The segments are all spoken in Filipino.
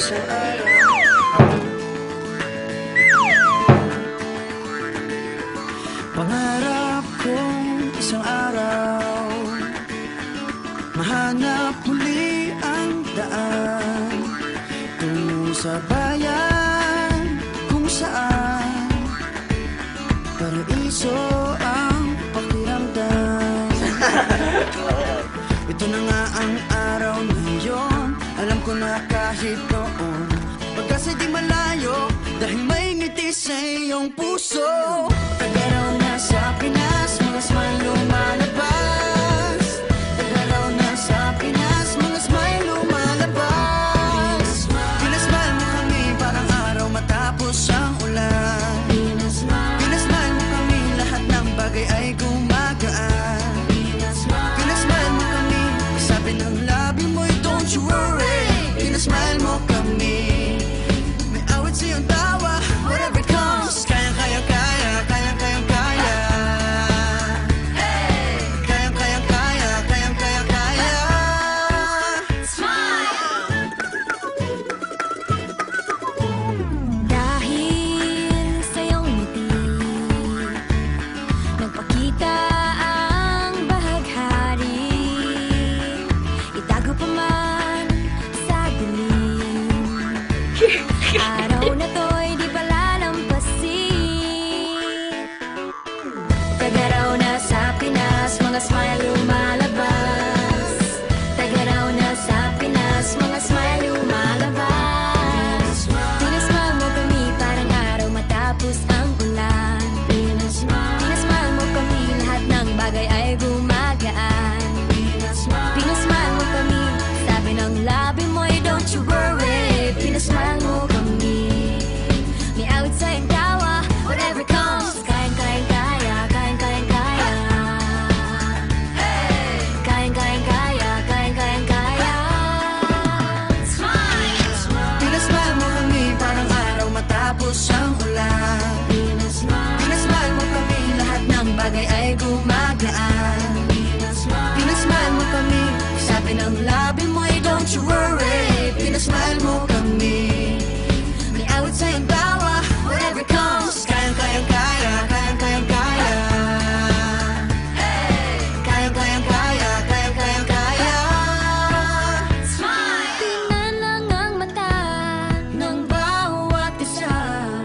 isang araw. Pangarap kong isang araw mahanap muli ang daan tungo sa bayan kung saan paraiso ang pakiramdam. Ito na nga ang araw na yun. Alam ko na kahit noon pagkasa'y di malayo, dahil may ngiti sa iyong puso. Tagaraw na sa Pinas, mga smile lumalabas. Tagaraw na sa Pinas, mga smile lumalabas. Pinasmile mo kami parang araw matapos ang ulan. Pinasmile mo kami, lahat ng bagay ay gumagaan. Pinasmile mo kami, sabi ng labi mo'y don't you worry. Pinasmile mo kami, may awit sa'yong tawa, whatever comes. Kayang kaya kaya, kayang kayang kaya. Kayang kayang kaya, kayang kayang kaya. Smile! Dahil sa iyong ngiti, nagpakita ang bahaghari. Itago pa man sa dilim, araw na to'y di ba lalampasin. Tagaraw na sa Pinas, mga smile lumalabas. Tagaraw na sa Pinas, mga smile lumalabas. Pinasmile mo kami parang araw matapos ang ulan. Pinasmile mo kami, lahat ng bagay ay gumagaan. Pinasmile mo kami, sabi ng labi mo'y don't you worry. Pinasmile mo kami, may awit sa'yong tawa, whatever comes. Kayang kayang kaya, kayang kayang kaya. Kayang kayang kaya, kayang kayang kaya. Smile! Pinasmile mo kami parang araw matapos ang ulan. Pinasmile mo kami, lahat ng bagay ay gumagaan. Pinasmile mo kami, sabi ng labi mo'y don't you worry. Pinasmile mo kami, may awit sa'yong tawa, whatever comes. Kayang kayang kaya, kayang kayang kaya. Kayang kayang kaya, kayang kayang kaya. Tingnan lang ang mata ng Bawat isa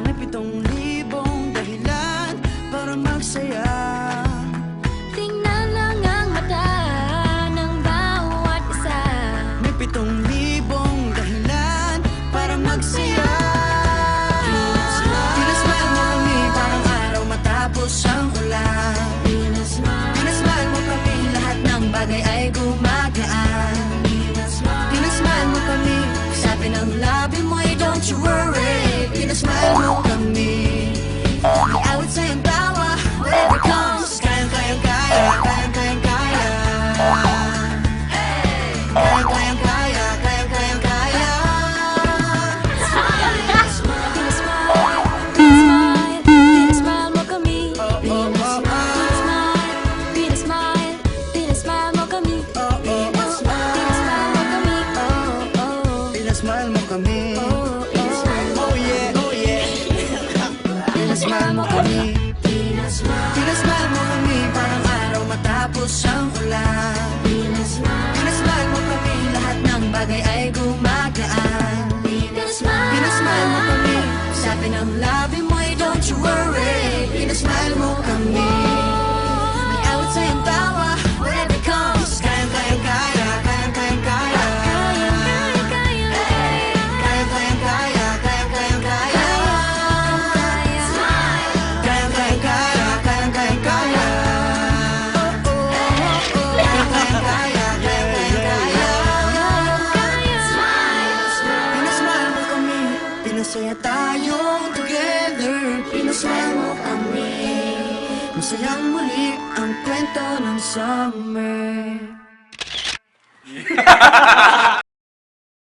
may 7,000 dahilan para magsaya. tingnan lang ang mata ng bawat isa. May 7,000 dahilan para magsaya. Pinasmile mo kami parang araw matapos ang ulan. Pinasmile mo kami, lahat ng bagay ay gumagaan. Pinasmile mo kami, sabi ng labi mo'y don't you worry. Pinasmile mo kami, may awit sa'yong tawa, whatever comes. Kayang kayang kaya, kayang kayang kaya. Kayang kayang kaya, kayang kayang kaya. Pinasmile mo kami. Pinasmile mo kami. Pinasmile mo kami. Oh yeah, oh yeah. Pinasmile mo kami. Pinasmile mo kami parang araw matapos ang ulan. Pinasmile mo kami, lahat ng bagay ay gumagaan. Pinasmile mo kami, sabi ng labi mo'y don't you worry. Pinasmile mo kami, may awit sa'yong tawa, whatever comes. Kayang kayang kaya, kayang kayang kaya. Kayang kayang kaya, kayang kayang kaya. Kayang kayang kaya, kayang kayang kaya. Kayang kayang kaya, kayang kayang kaya. Pinasmile mo kami, pinasaya tayong together. Pinasmile mo kami, masayang muli ang kwento ng summer.